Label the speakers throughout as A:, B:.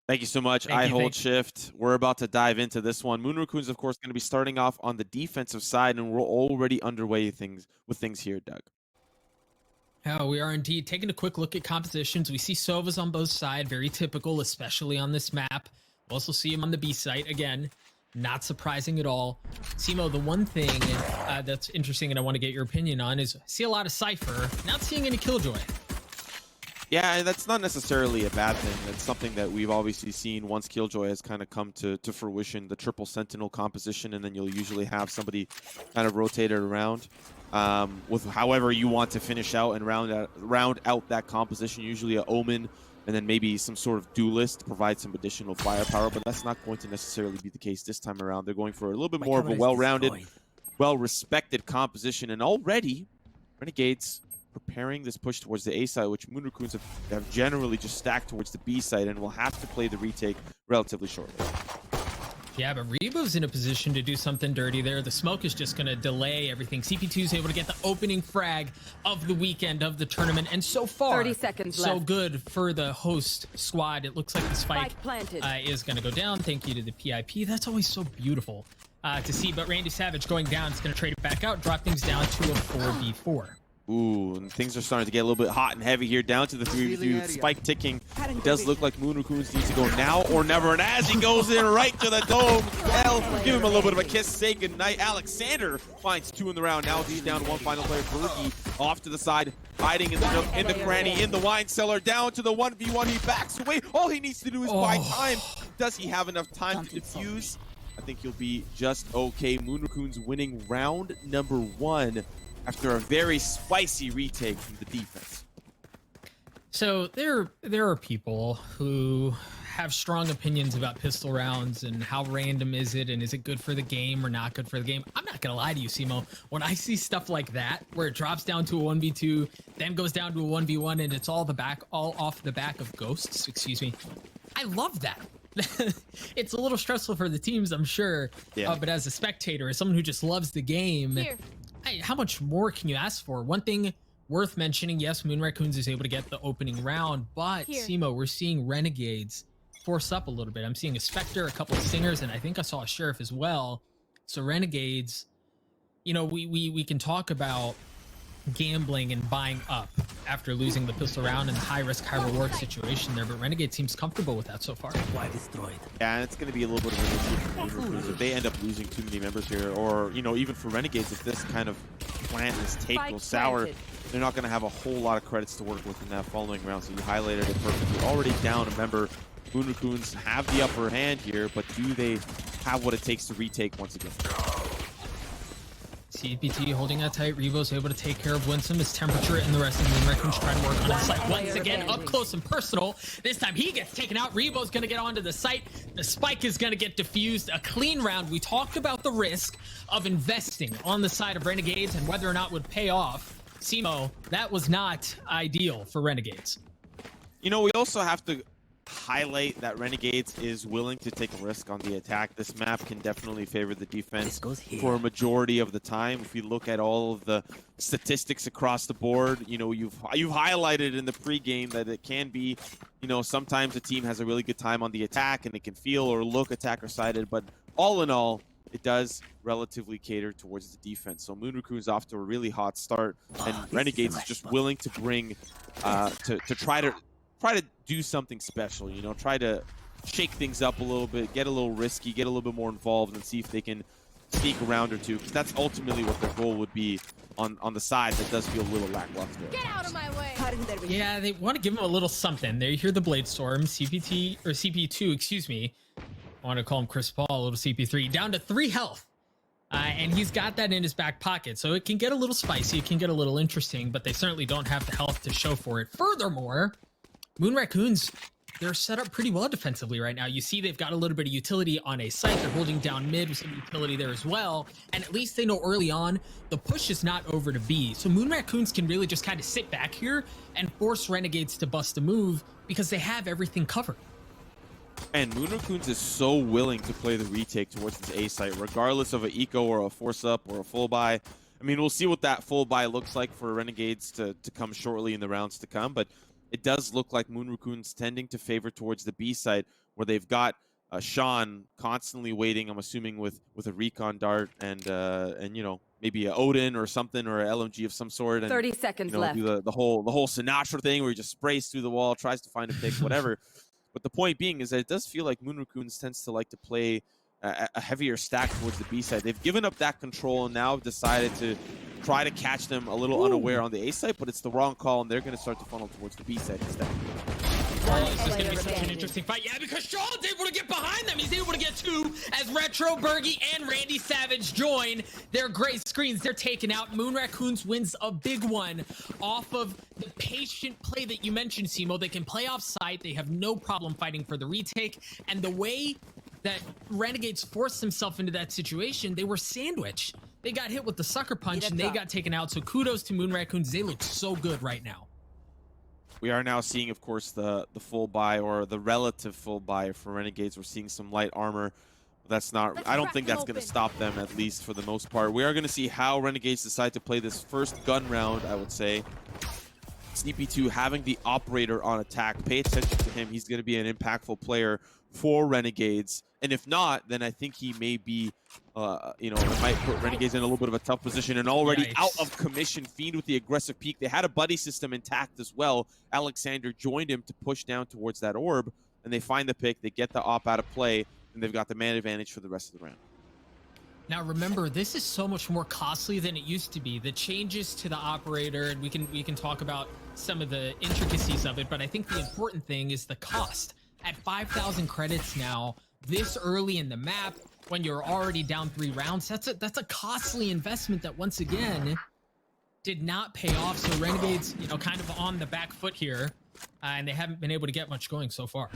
A: Thank you so much. I hold shift. We're about to dive into this one. Moon RACCOONS, of course, going to be starting off on the defensive side, and we're already underway with things here, Doug.
B: Oh, we are indeed taking a quick look at compositions. We see Sovas on both sides, very typical, especially on this map. We'll also see him on the B site again. Not surprising at all. Simo, the one thing that's interesting and I want to get your opinion on is I see a lot of Cypher, not seeing any Killjoy.
A: Yeah, that's not necessarily a bad thing. That's something that we've obviously seen once Killjoy has kind of come to fruition, the triple Sentinel composition, and then you'll usually have somebody kind of rotated around with however you want to finish out and round out that composition, usually an Omen, and then maybe some sort of duelist to provide some additional firepower, but that's not going to necessarily be the case this time around. They're going for a little bit more of a well-rounded, well-respected composition, and already Renegades preparing this push towards the A side, which Moon RACCOONS have generally just stacked towards the B side, and will have to play the retake relatively shortly.
B: Yeah, but Rebo's in a position to do something dirty there. The smoke is just going to delay everything. CP2 is able to get the opening frag of the weekend of the tournament, and so far,
C: 30 seconds
B: so
C: left.
B: Good for the host squad. It looks like the spike is going to go down. Thank you to the PIP. That's always so beautiful to see, but Randy Savage going down. It's going to trade it back out, drop things down to a 4v4.
A: Ooh, and things are starting to get a little bit hot and heavy here, down to the 3v2, spike ticking. It does look like Moon RACCOONS needs to go now or never, and as he goes in right to the dome, hell, give him a little bit of a kiss, say goodnight. Alexander finds 2 in the round, now he's down to 1 final player. Berkey off to the side, hiding in the cranny, in the wine cellar, down to the 1v1, he backs away. All he needs to do is buy time. Does he have enough time to defuse? I think he'll be just okay. Moon RACCOONS winning round number 1. After a very spicy retake from the defense.
B: So there are people who have strong opinions about pistol rounds and how random is it and is it good for the game or not good for the game. I'm not gonna lie to you, Simo. When I see stuff like that, where it drops down to a 1v2, then goes down to a 1v1, and it's all off the back of ghosts, excuse me, I love that. It's a little stressful for the teams, I'm sure,
A: yeah.
B: But as a spectator, as someone who just loves the game, hey, how much more can you ask for? One thing worth mentioning, yes, Moon RACCOONS is able to get the opening round, but Simo, we're seeing Renegades force up a little bit. I'm seeing a Spectre, a couple of Stingers, and I think I saw a Sheriff as well. So Renegades, you know, we can talk about gambling and buying up after losing the pistol round and the high risk, high reward situation there, but Renegade seems comfortable with that so far.
A: Yeah, and it's going to be a little bit of an issue for Moon RACCOONS if they end up losing too many members here, or, you know, even for Renegades, if this kind of plan, this take goes sour, they're not going to have a whole lot of credits to work with in that following round. So you highlighted it perfectly. Already down a member. Moon RACCOONS have the upper hand here, but do they have what it takes to retake once again?
B: CPT holding that tight. Rebo's able to take care of Winsome. His temperature and the rest of the Moon RACCOONS trying to work on his site once again, up close and personal. This time he gets taken out. Rebo's going to get onto the site. The spike is going to get diffused. A clean round. We talked about the risk of investing on the side of Renegades and whether or not it would pay off. Simo, that was not ideal for Renegades.
A: You know, we also have to highlight that Renegades is willing to take a risk on the attack. This map can definitely favor the defense for a majority of the time. If you look at all of the statistics across the board, you know, you've highlighted in the pregame that it can be, you know, sometimes a team has a really good time on the attack and it can feel or look attacker-sided, but all in all, it does relatively cater towards the defense. So Moon RACCOONS off to a really hot start, and Renegades is just willing to bring, to try to do something special, you know, try to shake things up a little bit, get a little risky, get a little bit more involved, and see if they can sneak a round or two, because that's ultimately what their goal would be on the side that does feel a little lackluster.
C: Get out of my way!
B: Yeah, they want to give him a little something. They hear the Blade Storm, CPT, or CP2, excuse me. I want to call him Chris Paul, a little CP3, down to 3 health. And he's got that in his back pocket, so it can get a little spicy, it can get a little interesting, but they certainly don't have the health to show for it. Furthermore, Moon RACCOONS, they're set up pretty well defensively right now. You see they've got a little bit of utility on a site. They're holding down mid with some utility there as well. And at least they know early on, the push is not over to B. So Moon RACCOONS can really just kind of sit back here and force Renegades to bust a move because they have everything covered.
A: And Moon RACCOONS is so willing to play the retake towards this A site, regardless of an eco or a force up or a full buy. I mean, we'll see what that full buy looks like for Renegades to come shortly in the rounds to come, but it does look like Moon RACCOONS tending to favor towards the B side, where they've got Sean constantly waiting. I'm assuming with a recon dart and you know, maybe a Odin or something, or a LMG of some sort, and
C: 30 seconds
A: you know,
C: left.
A: do the whole Sinatra thing where he just sprays through the wall, tries to find a pick, whatever. But the point being is that it does feel like Moon RACCOONS tends to like to play a heavier stack towards the B side. They've given up that control and now decided to try to catch them a little unaware on the A side, but it's the wrong call, and they're going to start to funnel towards the B side instead.
B: Well, this is going to be such an interesting fight. Yeah, because Sean's able to get behind them. He's able to get two as Retro, Bergie, and Randy Savage join their gray screens. They're taken out. Moon RACCOONS wins a big one off of the patient play that you mentioned, Simo. They can play off site. They have no problem fighting for the retake. And the way that Renegades forced themselves into that situation, they were sandwiched. They got hit with the sucker punch and they got taken out. So kudos to Moon RACCOONS. They look so good right now.
A: We are now seeing, of course, the full buy, or the relative full buy for Renegades. We're seeing some light armor. That's not, I don't think that's going to stop them, at least for the most part. We are going to see how Renegades decide to play this first gun round, I would say. CP2 having the operator on attack. Pay attention to him. He's going to be an impactful player for Renegades. And if not, then I think he may be, you know, it might put Renegades in a little bit of a tough position. And already out of commission, Fiend with the aggressive peek. They had a buddy system intact as well. Alexander joined him to push down towards that orb, and they find the pick. They get the op out of play, and they've got the man advantage for the rest of the round.
B: Now remember, this is so much more costly than it used to be. The changes to the operator, and we can talk about some of the intricacies of it, but I think the important thing is the cost. At 5,000 credits now, this early in the map, when you're already down 3 rounds, that's a costly investment that once again did not pay off. So Renegades, you know, kind of on the back foot here, and they haven't been able to get much going so far.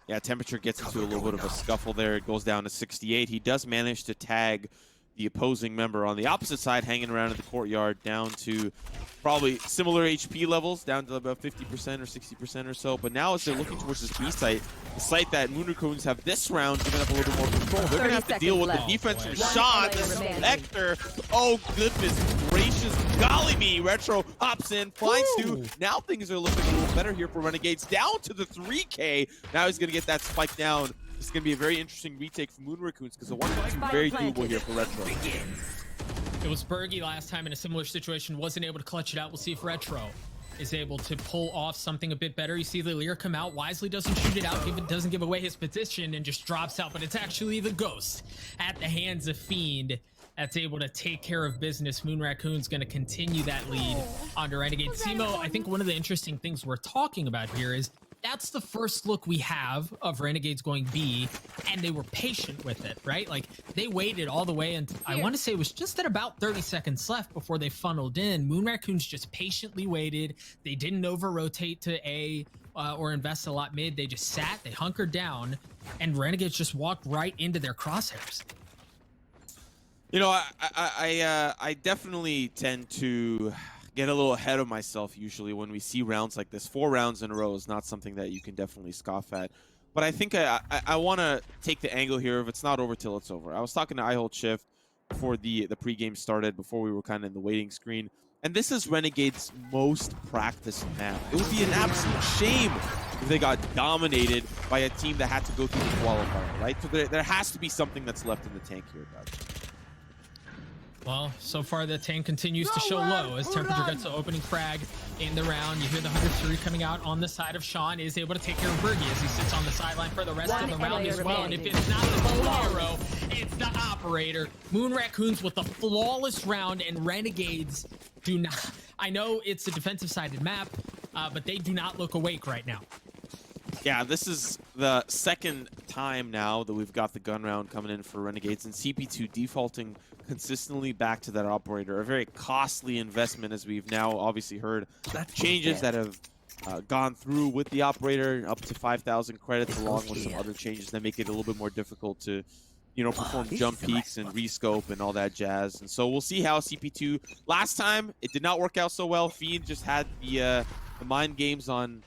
A: Yeah, Temperature gets into a little bit of a scuffle there. It goes down to 68. He does manage to tag the opposing member on the opposite side, hanging around in the courtyard, down to probably similar HP levels, down to about 50% or 60% or so. But now as they're looking towards this B site, the site that Moon RACCOONS have this round given up a little bit more control. They're going to have to deal with the defense from Sean, the Spectre. Oh, goodness gracious. Golly me. Retro hops in, finds two. Now things are looking a little better here for Renegades. Down to the 3K. Now he's going to get that spike down. This is going to be a very interesting retake for Moon RACCOONS, because the 1-2 is very doable here for Retro.
B: It was Bergie last time in a similar situation, wasn't able to clutch it out. We'll see if Retro is able to pull off something a bit better. You see the Lear come out. Wisely doesn't shoot it out, doesn't give away his position, and just drops out. But it's actually the Ghost at the hands of Fiend that's able to take care of business. Moon RACCOONS going to continue that lead onto Renegade. Simo, I think one of the interesting things we're talking about here is that's the first look we have of Renegades going B, and they were patient with it, right? Like, they waited all the way, and I want to say it was just at about 30 seconds left before they funneled in. Moon RACCOONS just patiently waited. They didn't over-rotate to A or invest a lot mid. They just sat, they hunkered down, and Renegades just walked right into their crosshairs.
A: You know, I definitely tend to get a little ahead of myself usually when we see rounds like this. 4 rounds in a row is not something that you can definitely scoff at. But I think I want to take the angle here of it's not over till it's over. I was talking to iHold Shift before the pregame started, before we were kind of in the waiting screen. And this is Renegade's most practiced map. It would be an absolute shame if they got dominated by a team that had to go through the qualifier, right? So there has to be something that's left in the tank here, guys.
B: Well, so far the tank continues to show low as Temperature gets the opening frag in the round. You hear the 100-3 coming out on the side of Sean, is able to take care of Bergie as he sits on the sideline for the rest of the round as well. And if it's not the bow hero, it's the operator. Moon RACCOONS with a flawless round, and Renegades do not. I know it's a defensive-sided map, but they do not look awake right now.
A: Yeah, this is the second time now that we've got the gun round coming in for Renegades, and CP2 defaulting consistently back to that operator. A very costly investment, as we've now obviously heard. Changes that have gone through with the operator, up to 5,000 credits, along with some other changes that make it a little bit more difficult to, you know, perform jump peaks and rescope and all that jazz. And so we'll see how CP2, last time it did not work out so well. Fiend just had the mind games on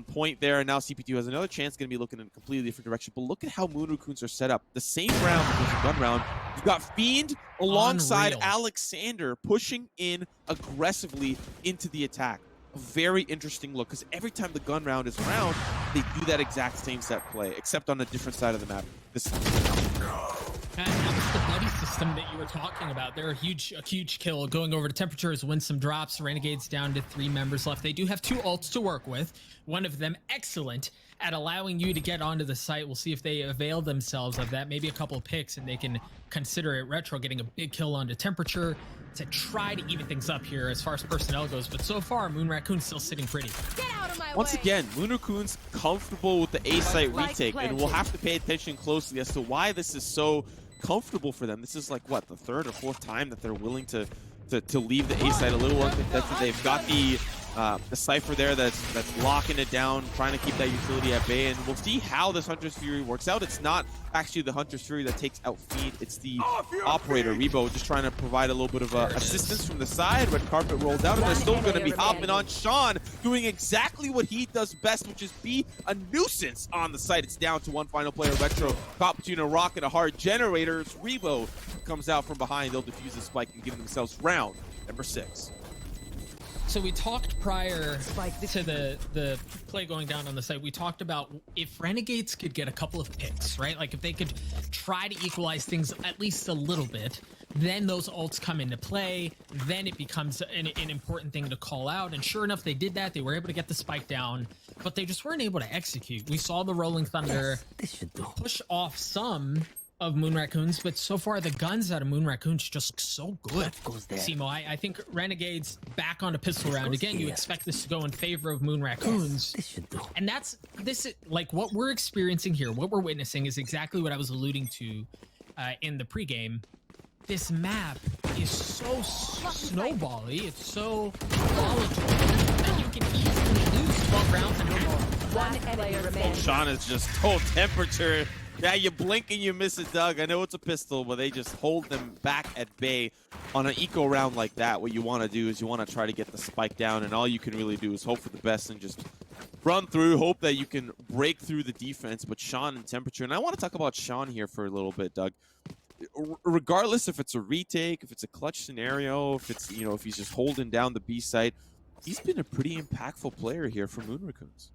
A: point there, and now CP2 has another chance, going to be looking in a completely different direction. But look at how Moon RACCOONS are set up. The same round as the gun round. You've got Fiend alongside Alexander pushing in aggressively into the attack. a very interesting look, because every time the gun round is around, they do that exact same set play, except on a different side of the map. This
B: And that was the buddy system that you were talking about. They're a huge kill. Going over to temperatures, win some drops. Renegades down to 3 members left. They do have 2 ults to work with. One of them excellent at allowing you to get onto the site. We'll see if they avail themselves of that. Maybe a couple of picks and they can consider it. Retro getting a big kill onto temperature to try to even things up here as far as personnel goes. But so far, Moon Raccoon's still sitting pretty.
C: Get out of my
A: Once
C: way.
A: again, Moon Raccoon's comfortable with the A site retake, and we'll have to pay attention closely as to why this is so comfortable for them. This is like, what, the 3rd or 4th time that they're willing to leave the A site a little uncontested. They've got the Cypher there that's locking it down, trying to keep that utility at bay, and we'll see how this Hunter's Fury works out. It's not actually the Hunter's Fury that takes out Feed, it's the operator, Rebo, just trying to provide a little bit of assistance from the side. Red carpet rolled out, and they're still going to be hopping on Sean, doing exactly what he does best, which is be a nuisance on the site. It's down to 1 final player, Retro, caught between a rock and a hard generator. Rebo comes out from behind. They'll defuse the spike and give themselves round number 6.
B: So we talked prior to the play going down on the site, we talked about if Renegades could get a couple of picks, right? Like if they could try to equalize things at least a little bit, then those ults come into play, then it becomes an important thing to call out. And sure enough, they did that. They were able to get the spike down, but they just weren't able to execute. We saw the Rolling Thunder push off some of Moon Raccoons, but so far the guns out of Moon Raccoons just look so good. Simo, I think Renegades back on a pistol round. Again, you expect this to go in favor of Moon Raccoons. And this is like what we're experiencing here, what we're witnessing is exactly what I was alluding to in the pregame. This map is so snowbally, it's so volatile that you can easily lose 12 rounds and no more.
C: One player remaining.
A: Sean is just told temperature. Yeah, you blink and you miss it, Doug. I know it's a pistol, but they just hold them back at bay on an eco round like that. What you want to do is you want to try to get the spike down, and all you can really do is hope for the best and just run through, hope that you can break through the defense. But Sean and temperature, and I want to talk about Sean here for a little bit, Doug. Regardless if it's a retake, if it's a clutch scenario, if it's, you know, if he's just holding down the B site, he's been a pretty impactful player here for Moon Raccoons.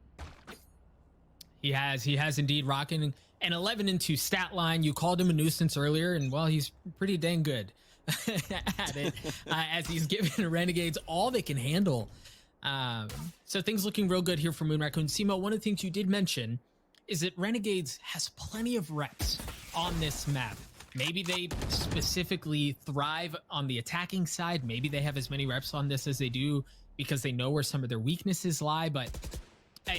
B: He has indeed, rocking an 11-2 stat line. You called him a nuisance earlier, and well, he's pretty dang good at it as he's giving Renegades all they can handle. So things looking real good here for Moon Raccoon. Simo, one of the things you did mention is that Renegades has plenty of reps on this map. Maybe they specifically thrive on the attacking side. Maybe they have as many reps on this as they do because they know where some of their weaknesses lie. But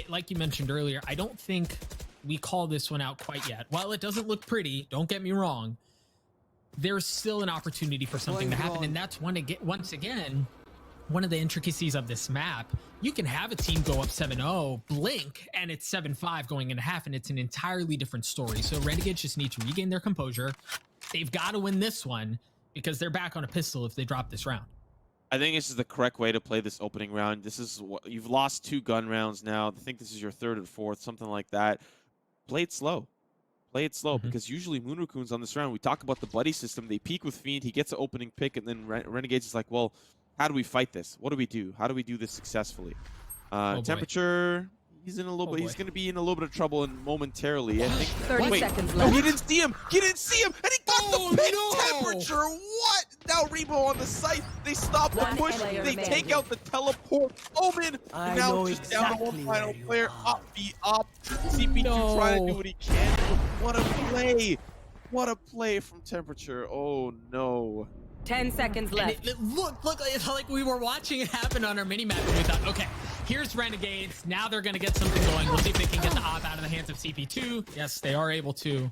B: like you mentioned earlier, I don't think we call this one out quite yet. While it doesn't look pretty, don't get me wrong, there's still an opportunity for something to happen. And that's once again, one of the intricacies of this map. You can have a team go up 7-0, blink, and it's 7-5 going into half, and it's an entirely different story. So Renegades just need to regain their composure. They've got to win this one because they're back on a pistol if they drop this round.
A: I think this is the correct way to play this opening round. This is what you've lost 2 gun rounds now. I think this is your 3rd or 4th, something like that. Play it slow. Play it slow, because usually Moon Raccoons on this round, we talk about the buddy system. They peek with Fiend, he gets an opening pick, and then Renegades is like, well, how do we fight this? What do we do? How do we do this successfully? Temperature, he's in a little bit. He's going to be in a little bit of trouble momentarily. I think.
C: 30 seconds left.
A: No, he didn't see him. He didn't see him, and he got the pick.
B: No.
A: Temperature. What? Now Rebo on the site. They stop the push. They take out the teleport. OMEN. And now just down to 1 final player. Up the up. CP2 trying to do what he can. What a play. What a play from Temperature. Oh no.
C: 10 seconds left.
B: It looked like we were watching it happen on our mini-map, and we thought, okay, here's Renegades. Now they're going to get something going. We'll see if they can get the op out of the hands of CP2. Yes, they are able to.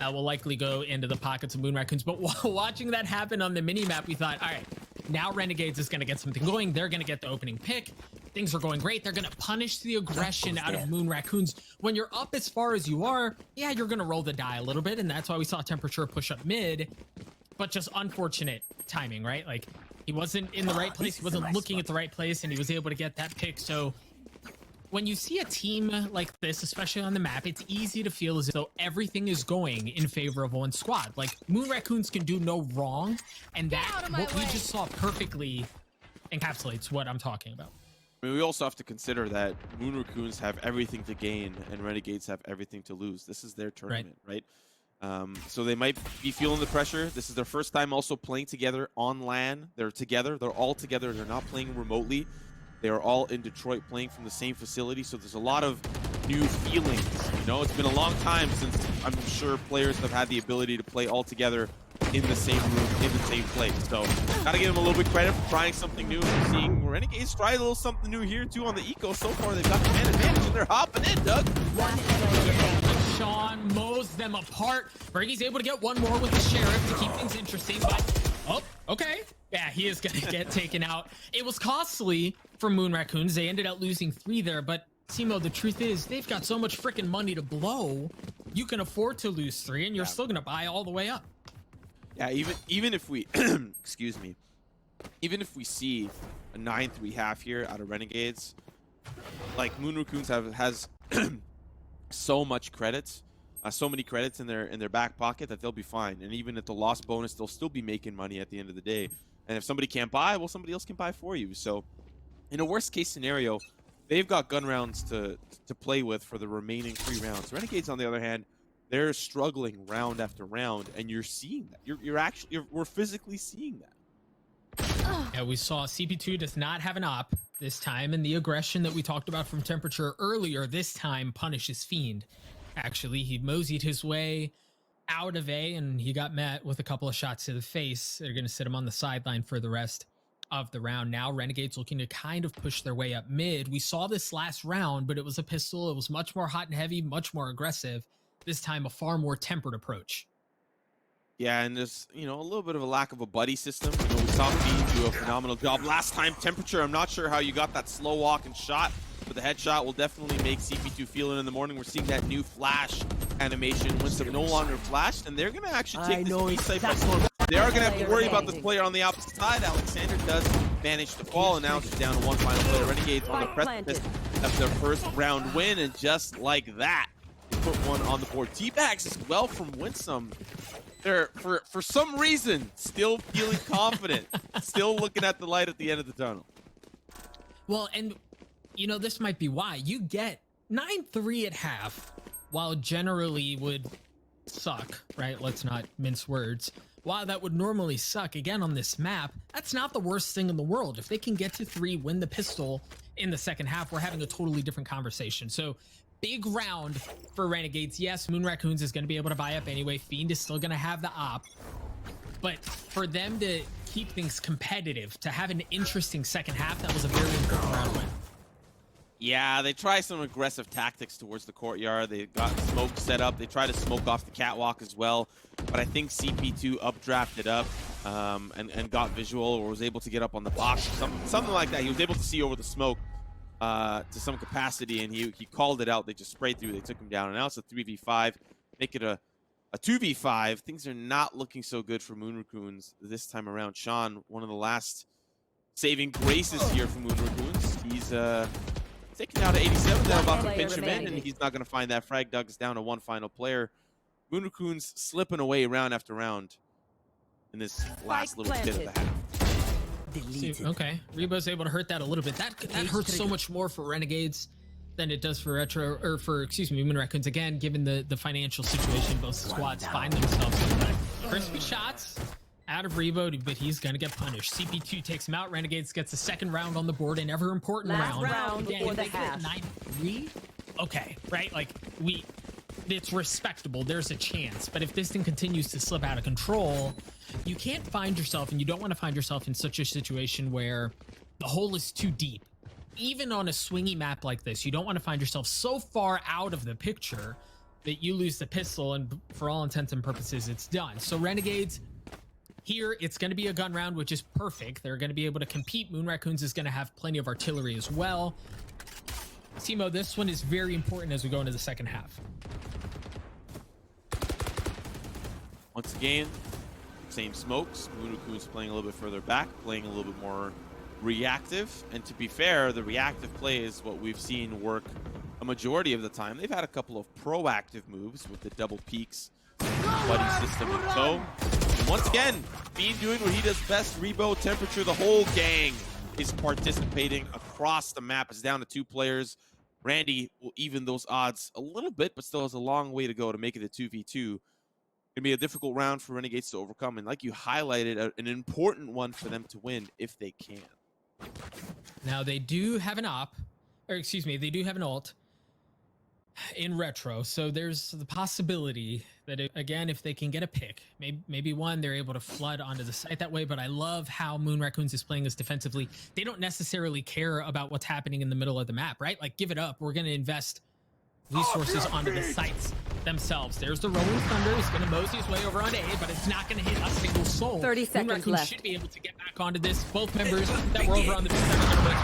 B: Will likely go into the pockets of Moon Raccoons. But while watching that happen on the mini-map, we thought, all right, now Renegades is going to get something going. They're going to get the opening pick. Things are going great. They're going to punish the aggression out of Moon Raccoons. When you're up as far as you are, yeah, you're going to roll the die a little bit, and that's why we saw Temperature push up mid. But just unfortunate timing, right? Like, he wasn't in the right place. He wasn't looking at the right place, and he was able to get that pick. So when you see a team like this, especially on the map, it's easy to feel as though everything is going in favor of one squad. Like, Moon Raccoons can do no wrong, and that, what we just saw perfectly encapsulates what I'm talking about.
A: I mean, we also have to consider that Moon Raccoons have everything to gain and Renegades have everything to lose. This is their tournament, right? So they might be feeling the pressure. This is their first time also playing together on LAN. They're together. They're all together. They're not playing remotely. They are all in Detroit playing from the same facility. So there's a lot of new feelings. You know, it's been a long time since I'm sure players have had the ability to play all together in the same room, in the same place. So gotta give them a little bit credit for trying something new. We're seeing Renegades try a little something new here too on the eco. So far they've got the man advantage and they're hopping in, Doug.
B: Sean mows them apart. Bergie's able to get one more with the Sheriff to keep things interesting, but oh, okay. Yeah, he is gonna get taken out. It was costly for Moon Raccoons. They ended up losing 3 there, but Simo, the truth is they've got so much freaking money to blow. You can afford to lose 3 and you're still gonna buy all the way up.
A: Yeah, even if we excuse me, even if we see a 9-3 half here out of Renegades, like Moon Raccoons has so much credits, so many credits in their back pocket that they'll be fine. And even at the loss bonus, they'll still be making money at the end of the day. And if somebody can't buy, well, somebody else can buy for you. So in a worst case scenario, they've got gun rounds to play with for the remaining 3 rounds. Renegades, on the other hand, they're struggling round after round, and you're seeing that. We're physically seeing that.
B: Yeah, we saw CP2 does not have an op this time, and the aggression that we talked about from Temperature earlier this time punishes Fiend. Actually, he moseyed his way out of A, and he got met with a couple of shots to the face. They're going to sit him on the sideline for the rest of the round. Now Renegades looking to kind of push their way up mid. We saw this last round, but it was a pistol. It was much more hot and heavy, much more aggressive. This time a far more tempered approach.
A: Yeah, and there's, you know, a little bit of a lack of a buddy system. You know, we saw Fiend do a phenomenal job last time. Temperature, I'm not sure how you got that slow walk and shot, but the headshot will definitely make CP2 feel it in the morning. We're seeing that new flash animation. Winston no longer flashed, and they're going to actually take this B-site by storm. They are going to have to worry about this player on the opposite side. Alexander does manage to fall, and now it's down to one final player. Renegades on the precipice of their first round win, and just like that, put one on the board. Teabags as well from Winsome. They're, for some reason, still feeling confident. Still looking at the light at the end of the tunnel.
B: Well, and, you know, this might be why. You get 9-3 at half, while generally would suck, right? Let's not mince words. While that would normally suck, again, on this map, that's not the worst thing in the world. If they can get to 3, win the pistol in the second half, we're having a totally different conversation. So, big round for Renegades. Yes, Moon Raccoons is going to be able to buy up anyway. Fiend is still going to have the op. But for them to keep things competitive, to have an interesting second half, that was a very important round win.
A: Yeah, they try some aggressive tactics towards the courtyard. They got smoke set up. They try to smoke off the catwalk as well. But I think CP2 updrafted up and got visual, or was able to get up on the box. Something like that. He was able to see over the smoke to some capacity, and he called it out. They just sprayed through. They took him down, and now it's a 3v5. Make it a 2v5. Things are not looking so good for Moon Raccoons this time around. Sean, one of the last saving graces here for Moon Raccoons. He's taken out to 87. They're about to pinch him in, and he's not going to find that frag. Doug is down to one final player. Moon Raccoons slipping away round after round in this last little bit of the half.
B: Okay, Rebo's able to hurt that a little bit. That hurts so much more for Renegades than it does for Moon Raccoons. Again, given the financial situation both squads find themselves in. Crispy shots out of Rebo, but he's gonna get punished. CP2 takes him out. Renegades gets the second round on the board, an ever important round.
C: Again, before the half.
B: 9-3. Okay, right? Like it's respectable. There's a chance, but if this thing continues to slip out of control, you can't find yourself, and you don't want to find yourself in such a situation where the hole is too deep. Even on a swingy map like this, you don't want to find yourself so far out of the picture that you lose the pistol, and for all intents and purposes, it's done. So Renegades, here, it's going to be a gun round, which is perfect. They're going to be able to compete. Moon Raccoons is going to have plenty of artillery as well. Simo, this one is very important as we go into the second half.
A: Once again, same smokes. Moon Raccoons playing a little bit further back, playing a little bit more reactive. And to be fair, the reactive play is what we've seen work a majority of the time. They've had a couple of proactive moves with the double peaks, buddy system and so. And once again, Fiend doing what he does best. Rebo, Temperature, the whole gang is participating across across the map. It's down to 2 players. Randy will even those odds a little bit, but still has a long way to go to make it a 2v2. Gonna be a difficult round for Renegades to overcome, and like you highlighted, an important one for them to win if they can.
B: Now they do have an op, or excuse me, they do have an ult in retro, so there's the possibility that again, if they can get a pick, maybe one, they're able to flood onto the site that way. But I love how Moon Raccoons is playing us defensively. They don't necessarily care about what's happening in the middle of the map, right? Like, give it up. We're going to invest resources onto the sites themselves. There's the Rolling Thunder. He's going to mosey his way over onto A, but it's not going to hit a single soul.
C: 30
B: Moon
C: seconds
B: Raccoons
C: left.
B: should be able to get back onto this. Both members that were over on the B side are going to win.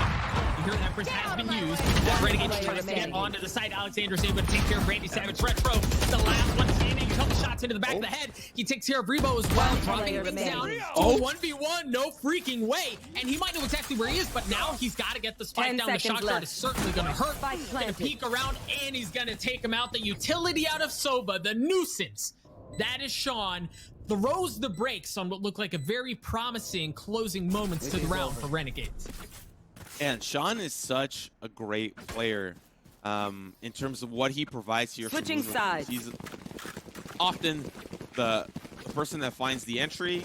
B: You hear Empress has been used. That Renegade tries to get onto the side. Alexander's able to take care of Randy Savage. Retro, the last one standing. A couple shots into the back of the head. He takes care of Rebo as well, dropping things down to a 1v1. No freaking way. And he might know exactly where he is, but now he's got to get the spike
C: 10
B: down. The
C: seconds
B: shot dart
C: left.
B: is certainly going to hurt.
C: Spike
B: He's going to
C: planted.
B: peek around, and he's going to take him out. The utility out of Soba, the nuisance. That is Sean. Throws the brakes on what looked like a very promising closing moments to the round for Renegades.
A: And Sean is such a great player in terms of what he provides here.
C: Switching
A: for
C: sides.
A: He's often the person that finds the entry.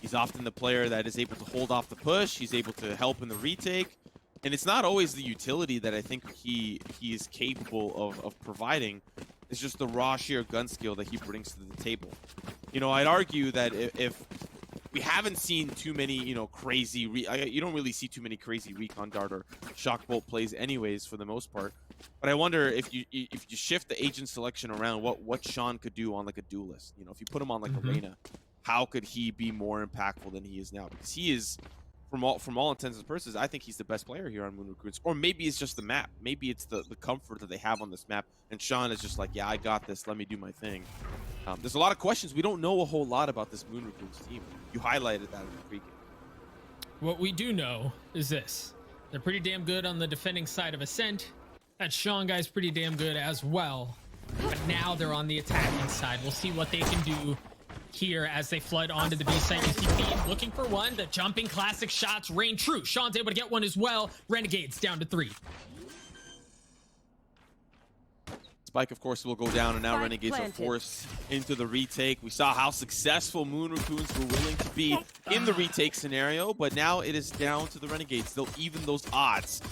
A: He's often the player that is able to hold off the push. He's able to help in the retake. And it's not always the utility that I think he is capable of providing. It's just the raw sheer gun skill that he brings to the table. You know, I'd argue that if we haven't seen too many, you know, crazy, you don't really see too many crazy recon dart or shock bolt plays anyways for the most part. But I wonder if you shift the agent selection around, what Sean could do on like a duelist. You know, if you put him on like Arena, how could he be more impactful than he is now? Because he is, from all intents and purposes, I think he's the best player here on Moon Raccoons. Or maybe it's just the map. Maybe it's the comfort that they have on this map. And Sean is just like, yeah, I got this. Let me do my thing. There's a lot of questions. We don't know a whole lot about this Moon Raccoons team. You highlighted that in the pregame.
B: What we do know is this. They're pretty damn good on the defending side of Ascent. That Sean guy's pretty damn good as well. But now they're on the attacking side. We'll see what they can do here as they flood onto the B site. You see Fiend looking for one. The jumping classic shots rain true. Sean's able to get one as well. Renegades down to 3.
A: Spike, of course, will go down, and now
C: Spike
A: Renegades
C: planted.
A: are forced into the retake. We saw how successful Moon Raccoons were willing to be in the retake scenario, but now it is down to the Renegades. They'll even those odds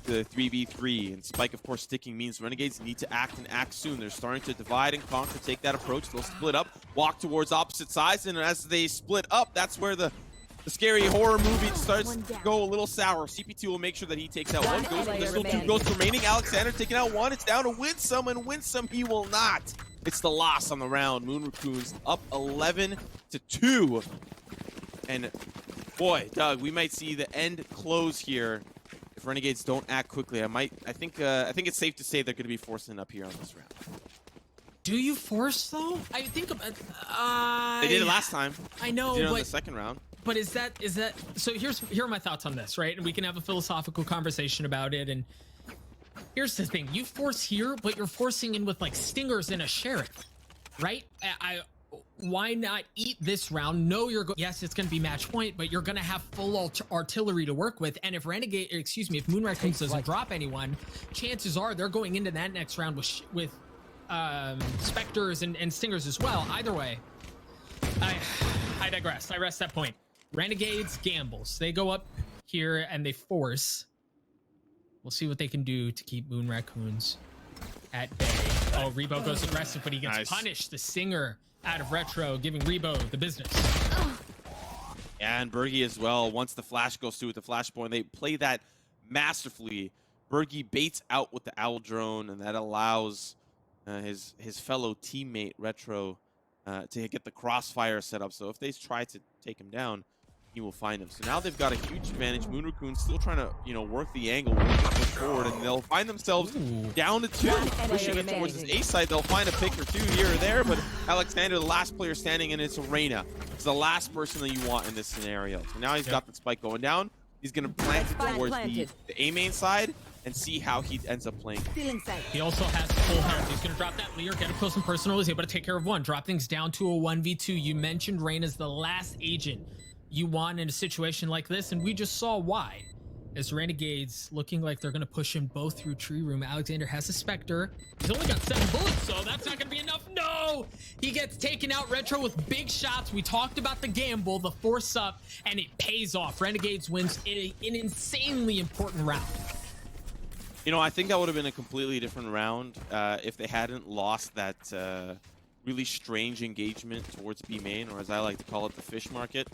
A: to 3v3, and Spike, of course, sticking means Renegades need to act and act soon. They're starting to divide and conquer, take that approach. They'll split up, walk towards opposite sides, and as they split up, that's where the scary horror movie starts to go a little sour. CP2 will make sure that he takes out one ghost, but there's still 2 ghosts remaining. Alexander taking out one. It's down to Winsome, and Winsome he will not. It's the loss on the round. Moon Raccoons up 11-2. And boy, Doug, we might see the end close here if Renegades don't act quickly. I think it's safe to say they're going to be forcing up here on this round.
B: Do you force though? I think
A: They did it last time.
B: I know,
A: They did it on
B: but
A: the second round.
B: But is that so? Here are my thoughts on this, right? And we can have a philosophical conversation about it. And here's the thing: you force here, but you're forcing in with like stingers and a sheriff, right? Why not eat this round? No, yes, it's going to be match point, but you're going to have full artillery to work with. And if if Moon Raccoons doesn't drop anyone, chances are they're going into that next round with specters and stingers as well. Either way, I digress. I rest that point. Renegades gambles. They go up here and they force. We'll see what they can do to keep Moon Raccoons at bay. Oh, Rebo goes aggressive, but he gets punished. The Singer out of Retro, giving Rebo the business.
A: And Bergie as well. Once the flash goes through with the flashpoint, they play that masterfully. Bergie baits out with the owl drone, and that allows his fellow teammate Retro to get the crossfire set up. So if they try to take him down, he will find him. So now they've got a huge advantage. Moon Raccoon still trying to, you know, work the angle, work the push forward, and they'll find themselves down to 2, pushing it towards this A side. They'll find a pick or 2 here or there, but Alexander, the last player standing in its arena, is the last person that you want in this scenario. So now he's got the spike going down. He's going to plant it towards the A main side and see how he ends up playing.
B: He also has full health. He's going to drop that Lear, get up close and personal. He's able to take care of one. Drop things down to a 1v2. You mentioned Rain as the last agent you want in a situation like this, and we just saw why. as Renegades looking like they're going to push him both through tree room. Alexander has a Spectre. He's only got 7 bullets, so that's not going to be enough. No! He gets taken out. Retro with big shots. We talked about the gamble, the force up, and it pays off. Renegades wins an insanely important round.
A: You know, I think that would have been a completely different round if they hadn't lost that really strange engagement towards B main, or as I like to call it, the fish market.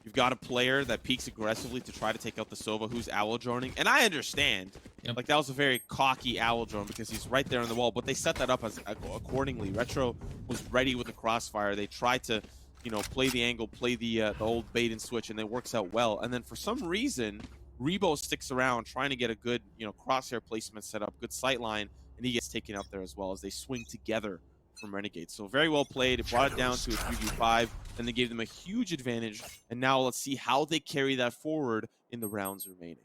A: You've got a player that peeks aggressively to try to take out the Sova who's owl droning, and I understand.
B: Yep.
A: Like, that was a very cocky owl drone because he's right there on the wall, but they set that up as accordingly. Retro was ready with the crossfire. They tried to, you know, play the angle, play the old bait and switch, and it works out well. And then for some reason, Rebo sticks around trying to get a good, you know, crosshair placement set up, good sight line, and he gets taken out there as well as they swing together from Renegades. So very well played. It brought it down to a 3v5, and they gave them a huge advantage. And now let's see how they carry that forward in the rounds remaining.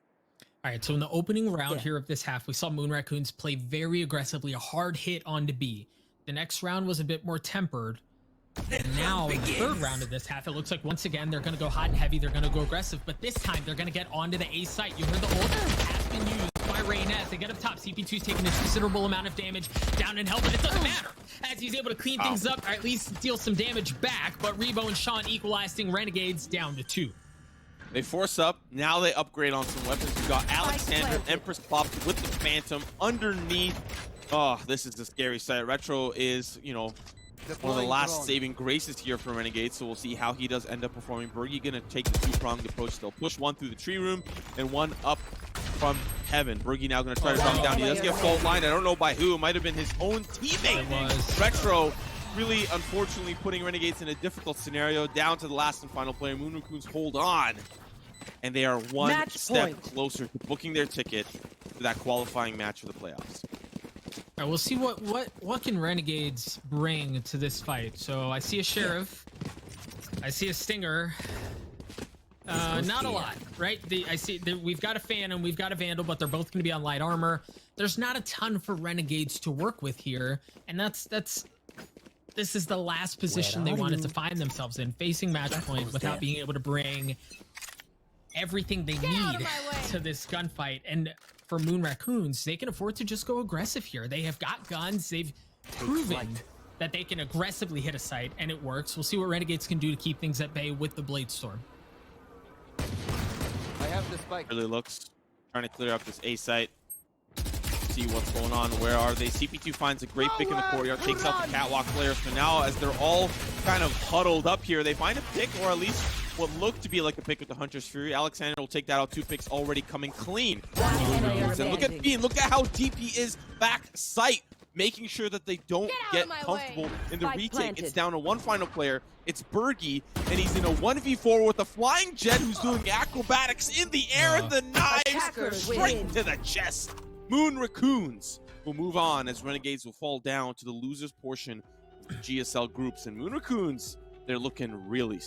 B: All right, so in the opening round here of this half, we saw Moon Raccoons play very aggressively, a hard hit onto B. The next round was a bit more tempered. And now in the third round of this half, it looks like once again they're going to go hot and heavy, they're going to go aggressive, but this time they're going to get onto the A site. You heard the ult has been used by Rain as they get up top. CP2's taking a considerable amount of damage down in hell, but it doesn't matter as he's able to clean things up, or at least deal some damage back. But Rebo and Sean equalizing Renegades down to 2.
A: They force up. Now they upgrade on some weapons. We've got Alexander, Empress popped with the Phantom underneath. Oh, this is a scary sight. Retro is, you know, one of the last saving graces here for Renegades, so we'll see how he does end up performing. Bergie gonna take the 2-pronged approach. They'll push one through the tree room and one up from heaven. Bergie now gonna try to drop down. He does get fault line. I don't know by who. It might have been his own teammate. Retro really, unfortunately, putting Renegades in a difficult scenario. Down to the last and final player. Moon Raccoons hold on, and they are one step closer to booking their ticket to that qualifying match for the playoffs.
B: All right, we'll see what can Renegades bring to this fight. So I see a Sheriff, I see a Stinger. Not a lot, right? I see we've got a Phantom, we've got a Vandal, but they're both going to be on light armor. There's not a ton for Renegades to work with here, and this is the last position they wanted to find themselves in, facing match point without being able to bring everything they need to this gunfight. And for Moon Raccoons, they can afford to just go aggressive here. They have got guns. They've proven that they can aggressively hit a site, and it works. We'll see what Renegades can do to keep things at bay with the Blade Storm.
D: I have the spike.
A: Really looks, trying to clear up this A site. See what's going on. Where are they? CP2 finds a great pick in the courtyard, takes out the catwalk players. So now, as they're all kind of huddled up here, they find a pick, or at least what looked to be like a pick with the Hunter's Fury. Alexander will take that out. 2 picks already coming clean. And look at Bean. Look at how deep he is back sight, making sure that they don't get comfortable in the retake. It's down to one final player. It's Bergie, and he's in a 1v4 with a flying Jett who's doing acrobatics in the air, and the knives straight to the chest. Moon Raccoons will move on as Renegades will fall down to the losers portion of the GSL groups. And Moon Raccoons, they're looking really